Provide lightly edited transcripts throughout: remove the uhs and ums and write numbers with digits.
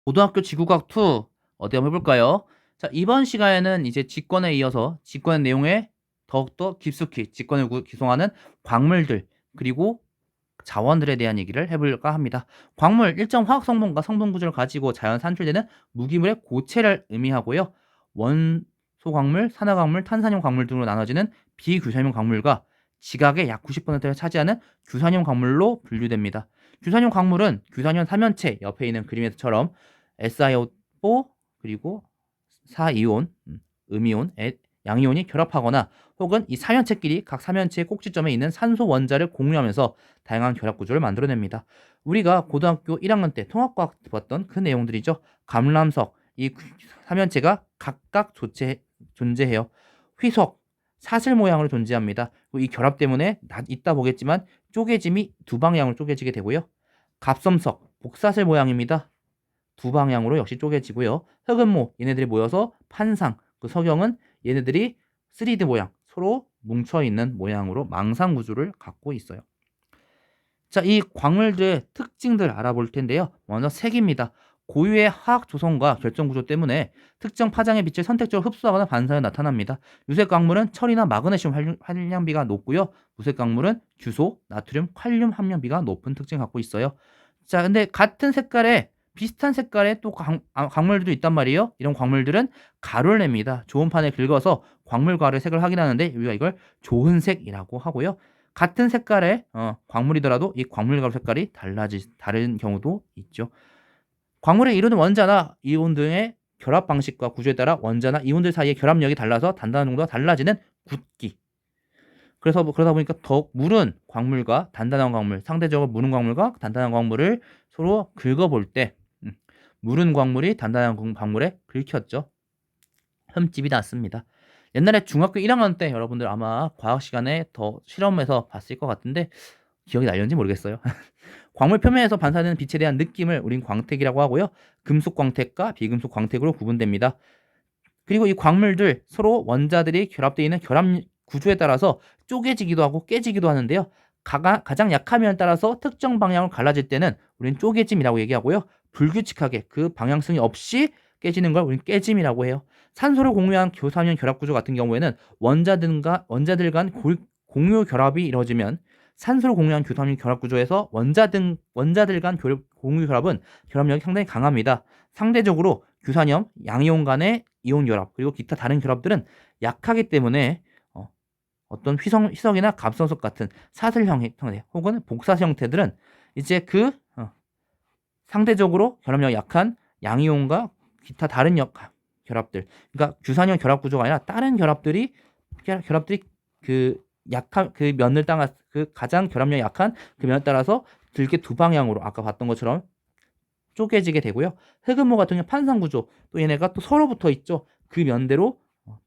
고등학교 지구과학 2 어디 한번 해볼까요? 자, 이번 시간에는 이제 직권에 이어서 직권 내용에 더욱더 깊숙이 직권을 구성하는 광물들 그리고 자원들에 대한 얘기를 해볼까 합니다. 광물, 일정 화학 성분과 성분 구조를 가지고 자연 산출되는 무기물의 고체를 의미하고요. 원소 광물, 산화 광물, 탄산염 광물 등으로 나눠지는 비규산염 광물과 지각의 약 90%를 차지하는 규산염 광물로 분류됩니다. 규산염 광물은 규산염 삼연체 옆에 있는 그림에서처럼 SiO4 그리고 4이온, 음이온, 양이온이 결합하거나 혹은 이 삼연체끼리 각 삼연체의 꼭지점에 있는 산소 원자를 공유하면서 다양한 결합 구조를 만들어냅니다. 우리가 고등학교 1학년 때 통합과학 봤던 그 내용들이죠. 감람석, 이 삼연체가 각각 존재해요. 휘석, 사슬 모양으로 존재합니다. 이 결합 때문에 이따 보겠지만 쪼개짐이 두 방향으로 쪼개지게 되고요. 갑섬석, 복사슬 모양입니다. 두 방향으로 역시 쪼개지고요. 흑은모, 얘네들이 모여서 판상, 그 석영은 얘네들이 3D 모양, 서로 뭉쳐있는 모양으로 망상 구조를 갖고 있어요. 자, 이 광물들의 특징들 알아볼 텐데요. 먼저 색입니다. 고유의 화학 조성과 결정 구조 때문에 특정 파장의 빛을 선택적으로 흡수하거나 반사해 나타납니다. 유색 광물은 철이나 마그네슘 함량비가 높고요. 무색 광물은 규소, 나트륨, 칼륨 함량비가 높은 특징을 갖고 있어요. 자, 근데 같은 색깔에 비슷한 색깔의 또 광물들도 있단 말이에요. 이런 광물들은 가루를 냅니다. 좋은 판에 긁어서 광물 가루의 색을 확인하는데 우리가 이걸 좋은 색이라고 하고요. 같은 색깔의 광물이더라도 이 광물 가루 색깔이 다른 경우도 있죠. 광물을 이루는 원자나 이온 등의 결합 방식과 구조에 따라 원자나 이온들 사이의 결합력이 달라서 단단한 정도가 달라지는 굳기. 그러다 보니까 더욱 무른 광물과 단단한 광물, 상대적으로 무른 광물과 단단한 광물을 서로 긁어볼 때 무른 광물이 단단한 광물에 긁혔죠. 흠집이 났습니다. 옛날에 중학교 1학년 때 여러분들 아마 과학 시간에 더 실험해서 봤을 것 같은데 기억이 날렸는지 모르겠어요. 광물 표면에서 반사되는 빛에 대한 느낌을 우린 광택이라고 하고요. 금속 광택과 비금속 광택으로 구분됩니다. 그리고 이 광물들 서로 원자들이 결합되어 있는 결합 구조에 따라서 쪼개지기도 하고 깨지기도 하는데요. 가장 약한 면에 따라서 특정 방향으로 갈라질 때는 우린 쪼개짐이라고 얘기하고요. 불규칙하게 그 방향성이 없이 깨지는 걸 우린 깨짐이라고 해요. 산소를 공유한 교사면 결합 구조 같은 경우에는 원자들 간 공유 결합이 이루어지면 산소를 공유한 교사면 결합 구조에서 원자들 간 공유 결합은 결합력이 상당히 강합니다. 상대적으로 규산염, 양이온 간의 이온 결합 그리고 기타 다른 결합들은 약하기 때문에 어떤 희석이나 갑선석 같은 사슬 형태 혹은 복사슬 형태들은 이제 상대적으로 결합력이 약한 양이온과 기타 다른 결합들, 그러니까 규산염 결합 구조가 아니라 다른 결합들이 그 면을 따라 그 가장 결합력이 약한 그 면에 따라서 들게 두 방향으로 아까 봤던 것처럼 쪼개지게 되고요. 흑음모 같은 경우 판상 구조, 또 얘네가 또 서로 붙어 있죠. 그 면대로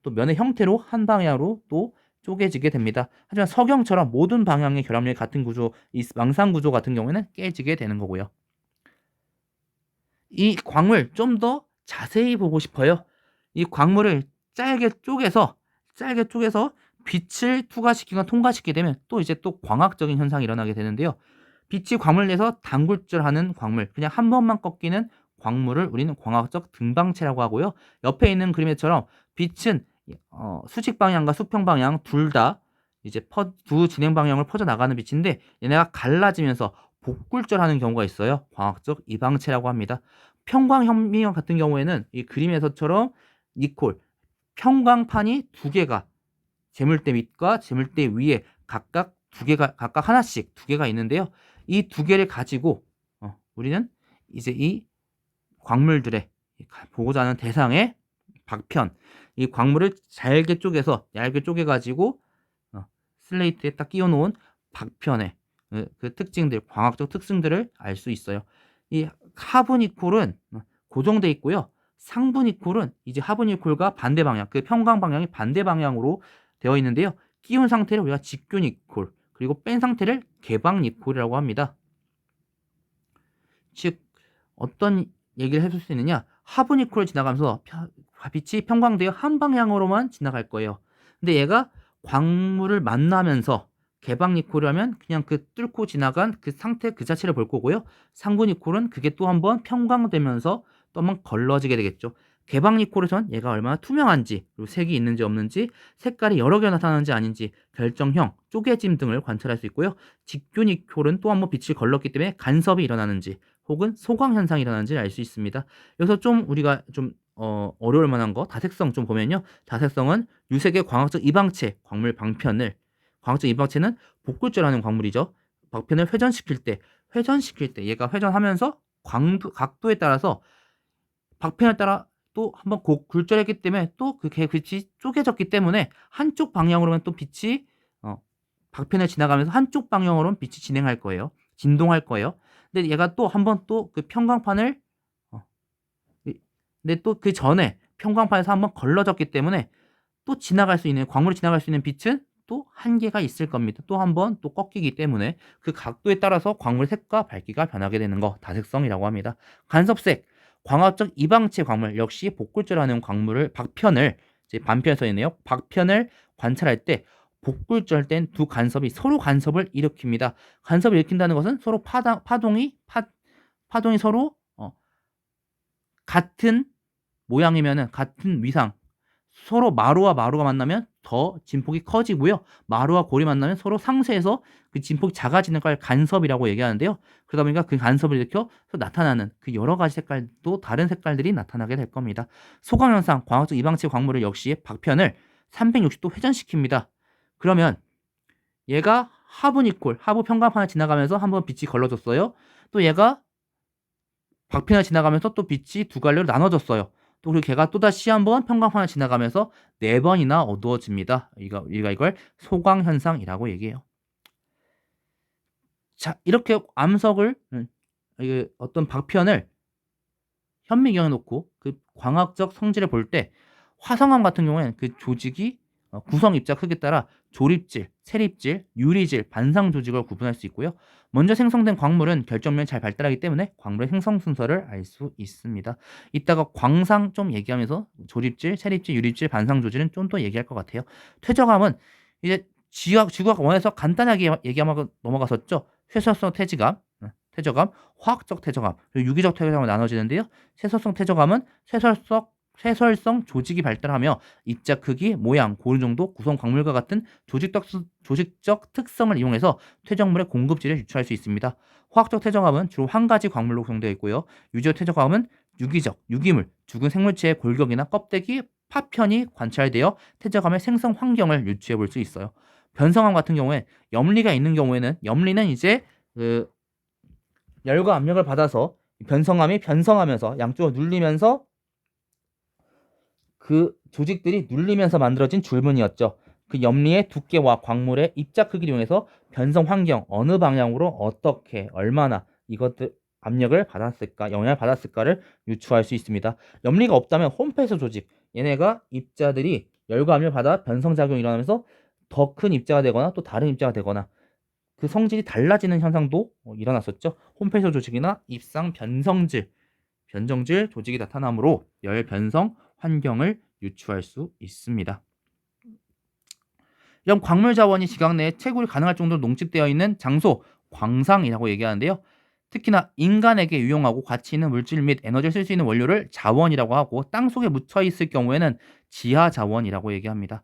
또 면의 형태로 한 방향으로 또 쪼개지게 됩니다. 하지만 석영처럼 모든 방향의 결합력이 같은 구조, 이 망상 구조 같은 경우에는 깨지게 되는 거고요. 이 광물 좀 더 자세히 보고 싶어요. 이 광물을 짧게 쪼개서 빛을 투과시키거나 통과시키게 되면 또 이제 또 광학적인 현상이 일어나게 되는데요. 빛이 광물 내에서 단굴절하는 광물, 그냥 한 번만 꺾이는 광물을 우리는 광학적 등방체라고 하고요. 옆에 있는 그림처럼 빛은 수직 방향과 수평 방향 둘 다 이제 두 진행 방향을 퍼져 나가는 빛인데 얘네가 갈라지면서 복굴절하는 경우가 있어요. 광학적 이방체라고 합니다. 평광현미경 같은 경우에는 이 그림에서처럼 니콜 평광판이 두 개가 재물대 밑과 재물대 위에 각각 하나씩 두 개가 있는데요. 이 두 개를 가지고 우리는 이제 이 광물들의 보고자 하는 대상의 박편, 이 광물을 얇게 쪼개 가지고 슬레이트에 딱 끼워 놓은 박편의 그 특징들, 광학적 특징들을 알 수 있어요. 이 하브니콜은 고정돼 있고요. 상브니콜은 이제 하브니콜과 반대 방향, 그 평광 방향이 반대 방향으로 되어 있는데요. 끼운 상태를 우리가 직교니콜, 그리고 뺀 상태를 개방니콜이라고 합니다. 즉 어떤 얘기를 해줄 수 있느냐? 하브니콜을 지나가면서 빛이 평광되어 한 방향으로만 지나갈 거예요. 근데 얘가 광물을 만나면서 개방니콜이라면 그냥 그 뚫고 지나간 그 상태 그 자체를 볼 거고요. 상부니콜은 그게 또 한번 평광되면서 또 한번 걸러지게 되겠죠. 개방니콜에선 얘가 얼마나 투명한지, 그리고 색이 있는지 없는지, 색깔이 여러 개 나타나는지 아닌지, 결정형, 쪼개짐 등을 관찰할 수 있고요. 직교니콜은 또 한번 빛을 걸렀기 때문에 간섭이 일어나는지 혹은 소광 현상이 일어나는지를 알 수 있습니다. 여기서 좀 우리가 좀 어려울 만한 거 다색성 좀 보면요. 다색성은 유색의 광학적 이방체 광물 방편을, 광학적 이방체는 복굴절하는 광물이죠. 방편을 회전시킬 때 얘가 회전하면서 각도에 따라서 방편에 따라 또 한번 굴절했기 때문에 또 그 빛이 쪼개졌기 때문에 한쪽 방향으로만 또 빛이 방편을 지나가면서 한쪽 방향으로는 빛이 진행할 거예요. 진동할 거예요. 근데 얘가 또 한번 또 그 평광판을 근데 또 그 전에 평광판에서 한번 걸러졌기 때문에 또 지나갈 수 있는 광물이 지나갈 수 있는 빛은 또 한계가 있을 겁니다. 또 한번 또 꺾이기 때문에 그 각도에 따라서 광물 색과 밝기가 변하게 되는 거 다색성이라고 합니다. 간섭색, 광학적 이방체 광물 역시 복굴절하는 광물을 박편을 이제 반편에 써 있네요. 박편을 관찰할 때 복굴절된 두 간섭이 서로 간섭을 일으킵니다. 간섭을 일으킨다는 것은 서로 파동이 서로 같은 모양이면은 같은 위상, 서로 마루와 마루가 만나면 더 진폭이 커지고요. 마루와 골이 만나면 서로 상쇄해서 그 진폭이 작아지는 걸 간섭이라고 얘기하는데요. 그러다 보니까 그 간섭을 일으켜 나타나는 그 여러 가지 색깔도 다른 색깔들이 나타나게 될 겁니다. 소광현상, 광학적 이방체 광물을 역시 박편을 360도 회전시킵니다. 그러면 얘가 하부 평광판을 지나가면서 한번 빛이 걸러졌어요. 또 얘가 박편을 지나가면서 또 빛이 두 갈래로 나눠졌어요. 또 그리고 걔가 또다시 한번 평광판을 지나가면서 4번이나 어두워집니다. 이걸 소광현상이라고 얘기해요. 자, 이렇게 암석을 어떤 박편을 현미경에 놓고 그 광학적 성질을 볼 때 화성암 같은 경우에는 그 조직이 구성 입자 크기에 따라 조립질, 세립질, 유리질, 반상 조직을 구분할 수 있고요. 먼저 생성된 광물은 결정면이 잘 발달하기 때문에 광물의 생성 순서를 알 수 있습니다. 이따가 광상 좀 얘기하면서 조립질, 세립질, 유립질, 반상 조직은 좀 더 얘기할 것 같아요. 퇴적암은 이제 지구학 원에서 간단하게 얘기하고 넘어갔었죠. 쇠설성 퇴적암, 화학적 퇴적암, 그리고 유기적 퇴적암으로 나눠지는데요. 쇠설성 퇴적암은 쇠설성 조직이 발달하며 입자 크기, 모양, 고른 정도, 구성 광물과 같은 조직적 특성을 이용해서 퇴적물의 공급질을 유추할 수 있습니다. 화학적 퇴적암은 주로 한 가지 광물로 구성되어 있고요. 유기적 퇴적암은 유기물, 죽은 생물체의 골격이나 껍데기, 파편이 관찰되어 퇴적암의 생성 환경을 유추해 볼 수 있어요. 변성암 같은 경우에 염리가 있는 경우에는 염리는 이제 그 열과 압력을 받아서 변성암이 변성하면서 양쪽으로 눌리면서 그 조직들이 눌리면서 만들어진 줄무늬였죠. 그 염리의 두께와 광물의 입자 크기를 이용해서 변성 환경, 어느 방향으로 어떻게 얼마나 이것들 압력을 받았을까, 영향을 받았을까를 유추할 수 있습니다. 염리가 없다면 홈페이스 조직, 얘네가 입자들이 열과 압력을 받아 변성작용이 일어나면서 더 큰 입자가 되거나 또 다른 입자가 되거나 그 성질이 달라지는 현상도 일어났었죠. 홈페이스 조직이나 입상 변성질 조직이 나타나므로 열 변성 환경을 유추할 수 있습니다. 이런 광물 자원이 지각 내에 채굴이 가능할 정도로 농집되어 있는 장소, 광상이라고 얘기하는데요. 특히나 인간에게 유용하고 가치 있는 물질 및 에너지를 쓸 수 있는 원료를 자원이라고 하고 땅 속에 묻혀 있을 경우에는 지하 자원이라고 얘기합니다.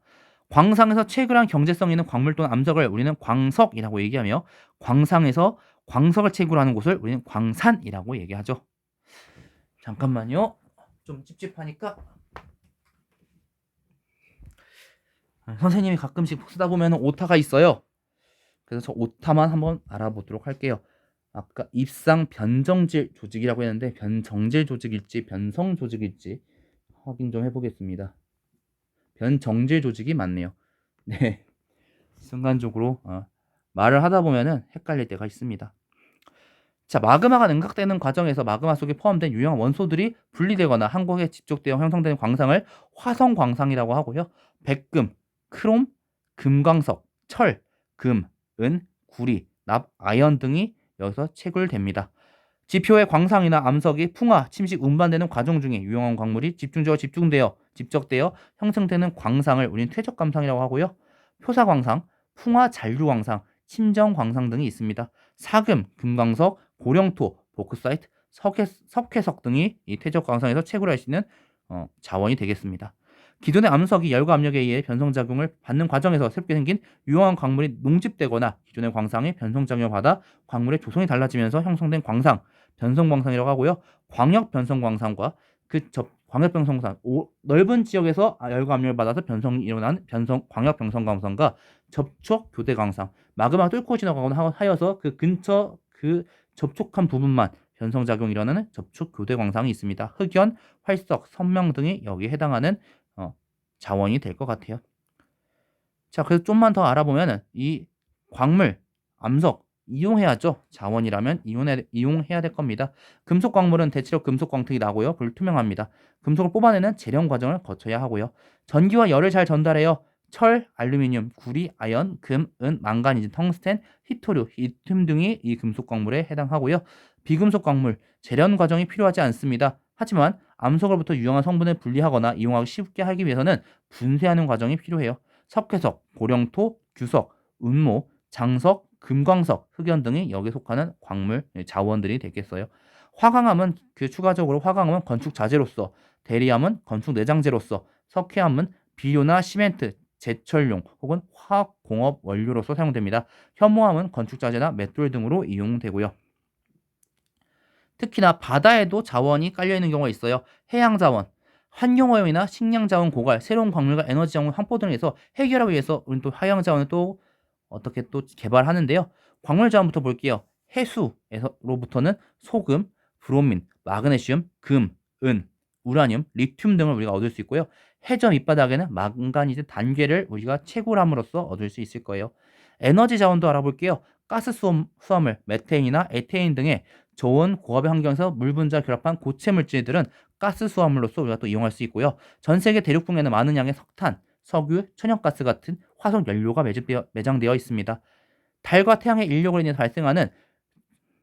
광상에서 채굴한 경제성 있는 광물 또는 암석을 우리는 광석이라고 얘기하며 광상에서 광석을 채굴하는 곳을 우리는 광산이라고 얘기하죠. 잠깐만요. 좀 찝찝하니까 선생님이 가끔씩 쓰다 보면 오타가 있어요. 그래서 저 오타만 한번 알아보도록 할게요. 아까 입상 변정질 조직이라고 했는데 변정질 조직일지 변성 조직일지 확인 좀 해보겠습니다. 변정질 조직이 맞네요. 네, 순간적으로 말을 하다 보면은 헷갈릴 때가 있습니다. 자, 마그마가 냉각되는 과정에서 마그마 속에 포함된 유용한 원소들이 분리되거나 한 곳에 집적되어 형성되는 광상을 화성광상이라고 하고요. 백금, 크롬, 금광석, 철, 금, 은, 구리, 납, 아연 등이 여기서 채굴됩니다. 지표의 광상이나 암석이 풍화, 침식, 운반되는 과정 중에 유용한 광물이 집적되어 형성되는 광상을 우리는 퇴적광상이라고 하고요. 표사광상, 풍화, 잔류광상, 침정광상 등이 있습니다. 사금, 금광석, 고령토, 보크사이트, 석회석 등이 이 퇴적 광산에서 채굴할 수 있는 자원이 되겠습니다. 기존의 암석이 열과 압력에 의해 변성작용을 받는 과정에서 새롭게 생긴 유용한 광물이 농집되거나 기존의 광상이 변성작용을 받아 광물의 조성이 달라지면서 형성된 광상, 변성광상이라고 하고요. 광역 변성광상과 광역변성광상, 넓은 지역에서 열과 압력을 받아서 변성이 일어난 광역변성광상과 접촉 교대광상, 마그마 뚫고 지나가거나 하여서 그 근처 그 접촉한 부분만 변성작용이 일어나는 접촉 교대광상이 있습니다. 흑연, 활석, 선명 등이 여기에 해당하는 자원이 될 것 같아요. 자, 그래서 좀만 더 알아보면은 이 광물, 암석 이용해야죠. 자원이라면 이용해야 될 겁니다. 금속 광물은 대체로 금속 광택이 나고요. 불투명합니다. 금속을 뽑아내는 재련 과정을 거쳐야 하고요. 전기와 열을 잘 전달해요. 철, 알루미늄, 구리, 아연, 금, 은, 망가니즈, 텅스텐, 히토류, 리튬 등이 이 금속 광물에 해당하고요. 비금속 광물, 재련 과정이 필요하지 않습니다. 하지만 암석으로부터 유용한 성분을 분리하거나 이용하기 쉽게 하기 위해서는 분쇄하는 과정이 필요해요. 석회석, 고령토, 규석, 운모, 장석, 금광석, 흑연 등이 여기에 속하는 광물 자원들이 되겠어요. 화강암은 추가적으로 화강암은 건축 자재로서, 대리암은 건축 내장재로서, 석회암은 비료나 시멘트, 제철용 혹은 화학공업 원료로서 사용됩니다. 현모암은 건축 자재나 맷돌 등으로 이용되고요. 특히나 바다에도 자원이 깔려있는 경우가 있어요. 해양자원, 환경오염이나 식량자원 고갈, 새로운 광물과 에너지 자원 확보 등을 해서 해결하기 위해서 우리는 또 해양자원을 또 어떻게 또 개발하는데요. 광물 자원부터 볼게요. 해수로부터는 소금, 브로민, 마그네슘, 금, 은, 우라늄, 리튬 등을 우리가 얻을 수 있고요. 해저 밑바닥에는 망가니즈 단계를 우리가 채굴함으로써 얻을 수 있을 거예요. 에너지 자원도 알아볼게요. 가스 수화물, 메테인이나 에테인 등의 저온 고압의 환경에서 물 분자 결합한 고체 물질들은 가스 수화물로서 우리가 또 이용할 수 있고요. 전 세계 대륙붕에는 많은 양의 석탄, 석유, 천연가스 같은 화석 연료가 매장되어 있습니다. 달과 태양의 인력으로 인해서 발생하는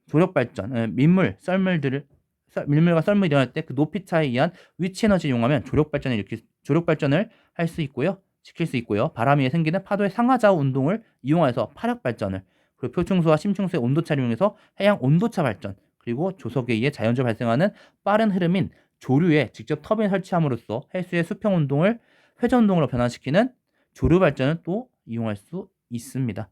조력 발전, 밀물과 썰물이 일어날 때 그 높이 차에 의한 위치 에너지를 이용하면 조력 발전을 할 수 있고요. 지킬 수 있고요. 바람 위에 생기는 파도의 상하좌우 운동을 이용해서 파력 발전을, 그리고 표층수와 심층수의 온도차를 이용해서 해양 온도차 발전, 그리고 조석에 의해 자연적으로 발생하는 빠른 흐름인 조류에 직접 터빈 설치함으로써 해수의 수평 운동을 회전 운동으로 변환시키는 조류 발전을 또 이용할 수 있습니다.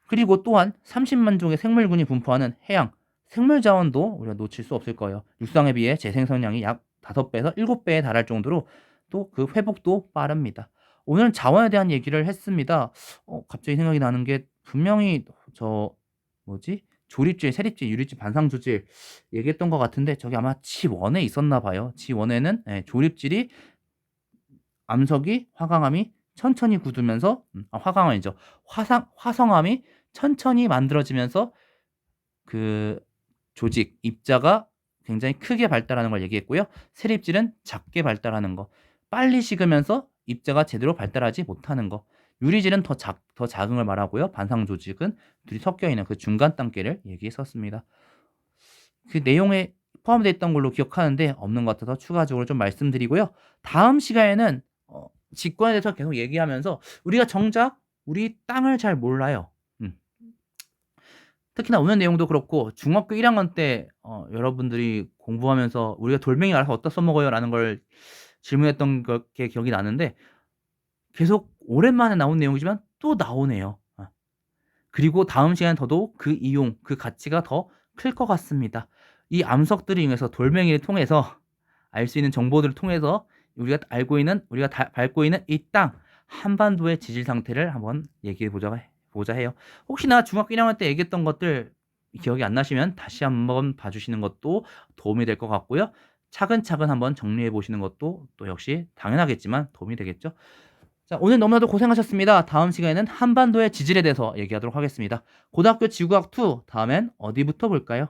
그리고 또한 30만 종의 생물군이 분포하는 해양 생물 자원도 우리가 놓칠 수 없을 거예요. 육상에 비해 재생성량이 약 5배에서 7배에 달할 정도로 또 그 회복도 빠릅니다. 오늘 자원에 대한 얘기를 했습니다. 갑자기 생각이 나는 게 분명히 조립질, 세립질, 유립질, 반상조질 얘기했던 것 같은데 저기 아마 G1에 있었나 봐요. G1에는 조립질이 암석이 화강암이 천천히 굳으면서 화강암이죠. 화성암이 천천히 만들어지면서 그 조직, 입자가 굉장히 크게 발달하는 걸 얘기했고요. 세립질은 작게 발달하는 거. 빨리 식으면서 입자가 제대로 발달하지 못하는 거. 유리질은 더 작은 걸 말하고요. 반상조직은 둘이 섞여 있는 그 중간 단계를 얘기했었습니다. 그 내용에 포함되어 있던 걸로 기억하는데 없는 것 같아서 추가적으로 좀 말씀드리고요. 다음 시간에는 직관에 대해서 계속 얘기하면서 우리가 정작 우리 땅을 잘 몰라요. 특히나 오늘 내용도 그렇고 중학교 1학년 때 여러분들이 공부하면서 우리가 돌멩이 알아서 어디다 써먹어요? 라는 걸 질문했던 게 기억이 나는데 계속 오랜만에 나온 내용이지만 또 나오네요. 그리고 다음 시간에 더더욱 그 이용, 그 가치가 더 클 것 같습니다. 이 암석들을 이용해서 돌멩이를 통해서 알 수 있는 정보들을 통해서 우리가 밟고 있는 이 땅 한반도의 지질 상태를 한번 얘기해 보자 해요. 혹시나 중학교 1학년 때 얘기했던 것들 기억이 안 나시면 다시 한번 봐주시는 것도 도움이 될 것 같고요. 차근차근 한번 정리해 보시는 것도 또 역시 당연하겠지만 도움이 되겠죠. 자, 오늘 너무나도 고생하셨습니다. 다음 시간에는 한반도의 지질에 대해서 얘기하도록 하겠습니다. 고등학교 지구학 2 다음엔 어디부터 볼까요?